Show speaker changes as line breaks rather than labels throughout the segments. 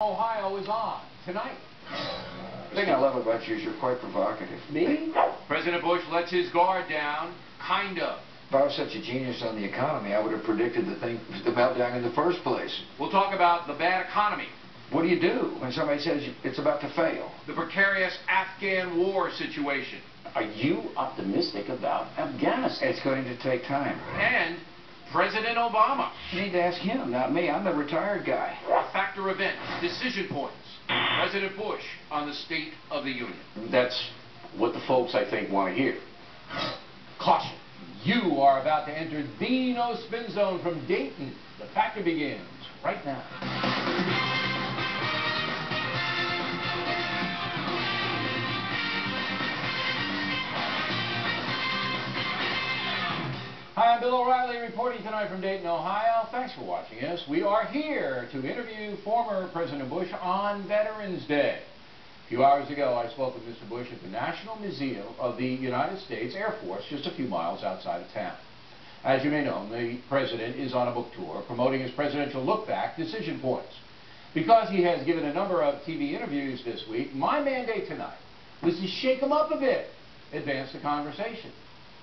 Ohio is on tonight.
The thing I love about you is you're quite provocative.
Me? President Bush lets his guard down, kind of.
If I was such a genius on the economy, I would have predicted the meltdown in the first place.
We'll talk about the bad economy.
What do you do when somebody says it's about to fail?
The precarious Afghan war situation.
Are you optimistic about Afghanistan?
It's going to take time.
And President Obama.
You need to ask him, not me. I'm the retired guy.
A factor event, decision points. President Bush on the State of the Union.
That's what the folks, I think, want to hear.
Caution. You are about to enter the no spin zone from Dayton. The factor begins right now. Hi, I'm Bill O'Reilly reporting tonight from Dayton, Ohio. Thanks for watching us. We are here to interview former President Bush on Veterans Day. A few hours ago, I spoke with Mr. Bush at the National Museum of the United States Air Force, just a few miles outside of town. As you may know, the President is on a book tour promoting his presidential look-back, Decision Points. Because he has given a number of TV interviews this week, my mandate tonight was to shake him up a bit, advance the conversation.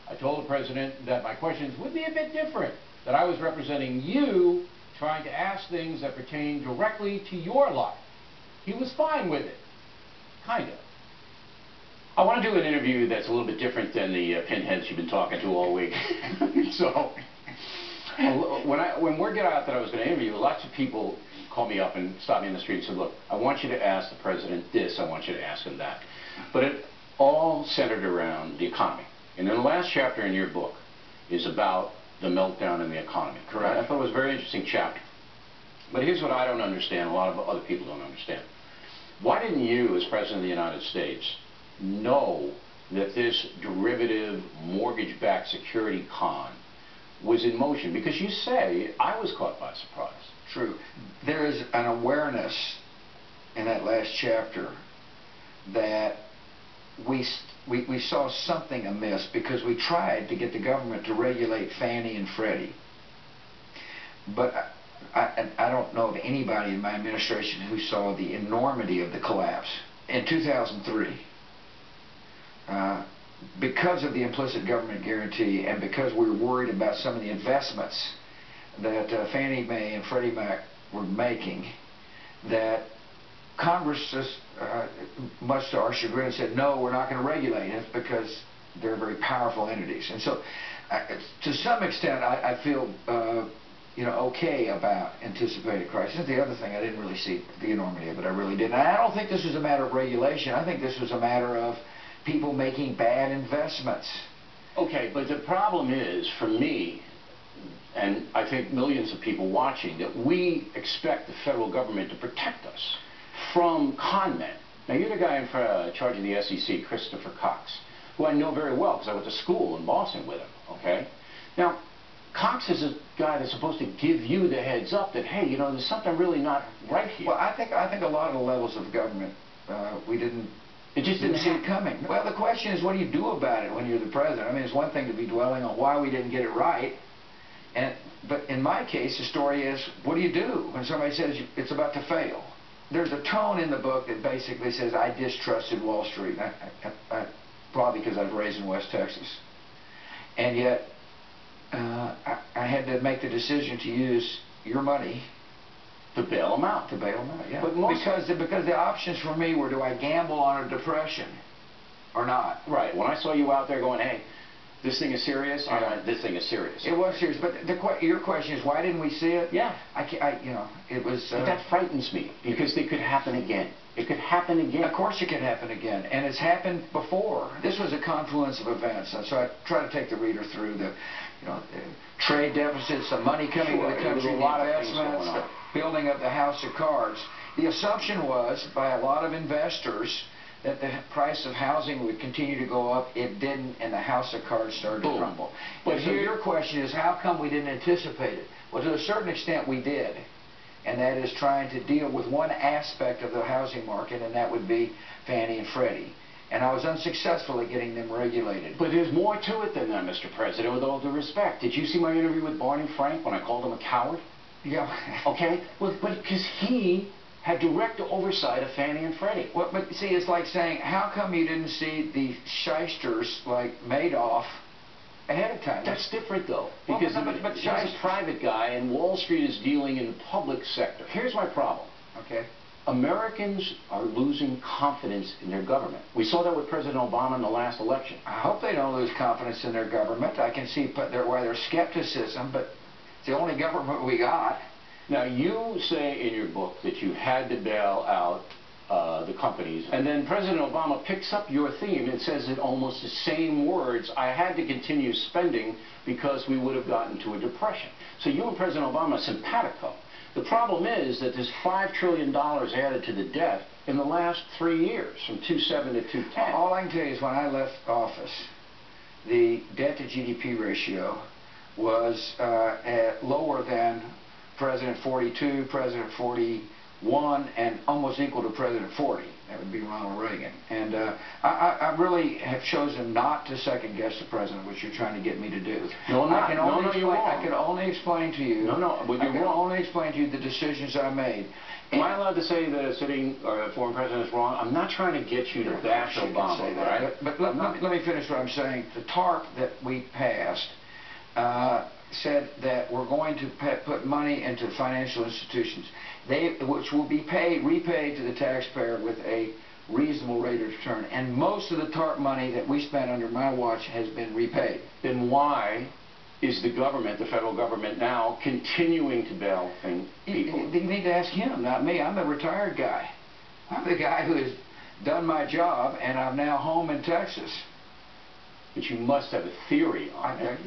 I told the President that my questions would be a bit different, that I was representing you, trying to ask things that pertain directly to your life. He was fine with it. Kind of.
I want to do an interview that's a little bit different than the pinheads you've been talking to all week. So, when word got out that I was going to interview, lots of people called me up and stopped me in the street and said, look, I want you to ask the President this, I want you to ask him that. But it all centered around the economy. And then the last chapter in your book is about the meltdown in the economy, correct? I thought it was a very interesting chapter. But here's what I don't understand, a lot of other people don't understand. Why didn't you, as President of the United States, know that this derivative mortgage-backed security con was in motion? Because you say, I was caught by surprise.
True. There is an awareness in that last chapter that we saw something amiss because we tried to get the government to regulate Fannie and Freddie. But I don't know of anybody in my administration who saw the enormity of the collapse. In 2003, because of the implicit government guarantee and because we were worried about some of the investments that Fannie Mae and Freddie Mac were making, that Congress just, much to our chagrin, said, no, we're not going to regulate it because they're very powerful entities. And so, to some extent, I feel okay about anticipated crisis. The other thing, I didn't really see the enormity of it. I really didn't. I don't think this was a matter of regulation. I think this was a matter of people making bad investments.
Okay, but the problem is, for me, and I think millions of people watching, that we expect the federal government to protect us from con men. Now, you're the guy in charge of the SEC, Christopher Cox, who I know very well because I went to school in Boston with him, okay? Now, Cox is a guy that's supposed to give you the heads up that, hey, you know, there's something really not right here.
Well, I think a lot of the levels of government, we didn't...
It just didn't
see it coming. Well, the question is, what do you do about it when you're the president? I mean, it's one thing to be dwelling on why we didn't get it right, but in my case, the story is, what do you do when somebody says it's about to fail? There's a tone in the book that basically says I distrusted Wall Street, probably because I was raised in West Texas. And yet, I had to make the decision to use your money
to bail them out.
To bail them out, yeah.
But
because the options for me were, do I gamble on a depression or not?
Right. When I saw you out there going, hey, this thing is serious, I went, this thing is serious.
It was serious, but your question is, why didn't we see it?
Yeah.
It was...
But that frightens me, because it could happen again. It could happen again.
Of course it could happen again, and it's happened before. This was a confluence of events, and so I try to take the reader through the trade deficits, the money coming to the country, the investments, the building of the house of cards. The assumption was, by a lot of investors, that the price of housing would continue to go up. It didn't, and the house of cards started to crumble. But so your question is, how come we didn't anticipate it? Well, to a certain extent we did, and that is trying to deal with one aspect of the housing market, and that would be Fannie and Freddie. And I was unsuccessful at getting them regulated.
But there's more to it than that, Mr. President, with all due respect. Did you see my interview with Barney Frank when I called him a coward?
Yeah.
Okay? Well, but because he had direct oversight of Fannie and Freddie.
Well, but see, it's like saying, how come you didn't see the shysters like Madoff ahead of time?
That's different, though,
Well,
because
but
he's a private guy, and Wall Street is dealing in the public sector. Here's my problem.
Okay.
Americans are losing confidence in their government. We saw that with President Obama in the last election.
I hope they don't lose confidence in their government. I can see why there's skepticism, but it's the only government we got.
Now, you say in your book that you had to bail out the companies, and then President Obama picks up your theme and says in almost the same words, I had to continue spending because we would have gotten to a depression. So you and President Obama are simpatico. The problem is that there's $5 trillion added to the debt in the last 3 years, from 2007 to 2010.
All I can tell you is when I left office, the debt to GDP ratio was lower than President 42, President 41, and almost equal to President 40. That would be Ronald Reagan. And I really have chosen not to second guess the president, which you're trying to get me to do.
No, I'm not.
You're wrong. I can only explain to you.
But you're wrong.
Only explain to you the decisions I made.
Am I allowed to say that a sitting or a foreign president is wrong? I'm not trying to get you to bash Obama, right?
But let me finish what I'm saying. The TARP that we passed said that we're going to put money into financial institutions, which will be repaid to the taxpayer with a reasonable rate of return. And most of the TARP money that we spent under my watch has been repaid.
Then why is the government, the federal government now, continuing to bail people?
You need to ask him, not me. I'm the retired guy. I'm the guy who has done my job, and I'm now home in Texas.
But you must have a theory on it.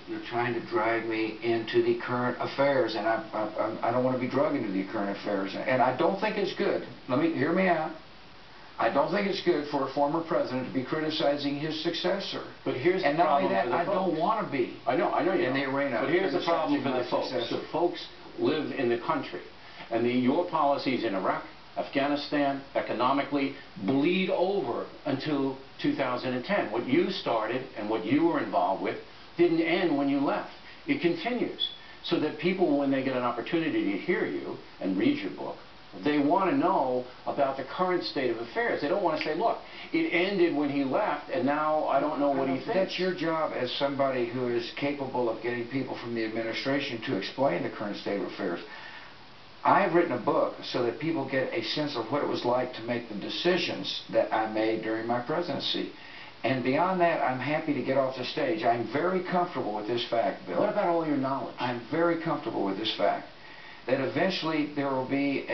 You're trying to drag me into the current affairs, and I don't want to be dragged into the current affairs. And I don't think it's good. Hear me out. I don't think it's good for a former president to be criticizing his successor.
But here's the
problem. And not only that,
I
don't want to be.
I know you
in the arena.
But here's the problem for the folks. The folks live in the country, and your policies in Iraq, Afghanistan, economically, bleed over until 2010. What you started and what you were involved with didn't end when you left. It continues. So that people, when they get an opportunity to hear you and read your book, they want to know about the current state of affairs. They don't want to say, look, it ended when he left, and now I don't know what he thinks.
That's your job as somebody who is capable of getting people from the administration to explain the current state of affairs. I've written a book so that people get a sense of what it was like to make the decisions that I made during my presidency. And beyond that, I'm happy to get off the stage. I'm very comfortable with this fact, Bill.
What about all your knowledge?
I'm very comfortable with this fact, that eventually there will be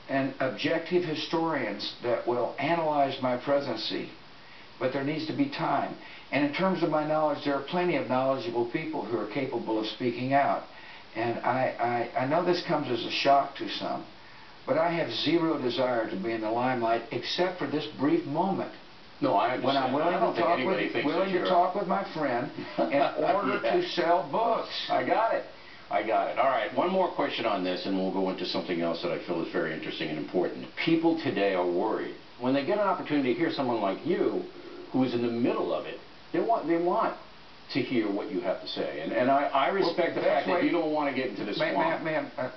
an objective historians that will analyze my presidency, but there needs to be time. And in terms of my knowledge, there are plenty of knowledgeable people who are capable of speaking out. And I know this comes as a shock to some, but I have zero desire to be in the limelight except for this brief moment.
No, I understand.
When I'm willing to talk with my friend in order to sell books.
I got it. All right, one more question on this, and we'll go into something else that I feel is very interesting and important. People today are worried. When they get an opportunity to hear someone like you, who is in the middle of it, they want to hear what you have to say. And I respect the fact that you don't want to get into this swamp.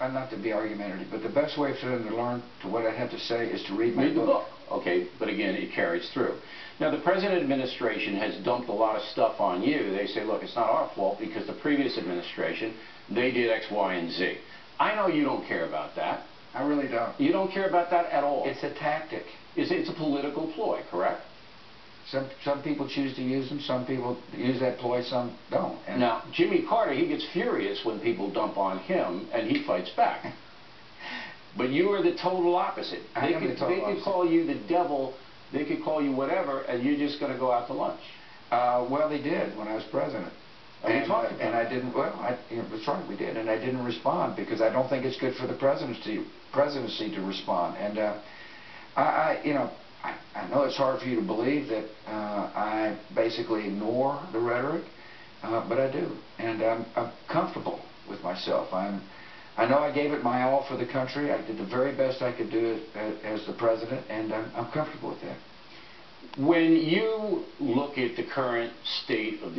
I'm not to be argumentative, but the best way for them to learn what I have to say is to read my book.
Read the book. Okay, but again, it carries through. Now, the present administration has dumped a lot of stuff on you. They say, look, it's not our fault because the previous administration, they did X, Y, and Z. I know you don't care about that.
I really don't.
You don't care about that at all.
It's a tactic.
It's a political ploy, correct?
Some people choose to use them, some people use that ploy, some don't. And
now, Jimmy Carter, he gets furious when people dump on him, and he fights back. But you are the total opposite. They could call you the devil, they could call you whatever, and you're just going to go out to lunch.
Well, they did when I was president.
And
I didn't, that's right, we did, and I didn't respond because I don't think it's good for the presidency to respond. And I know it's hard for you to believe that I basically ignore the rhetoric, but I do, and I'm comfortable with myself. I know I gave it my all for the country. I did the very best I could do as the president, and I'm comfortable with that.
When you look at the current state of the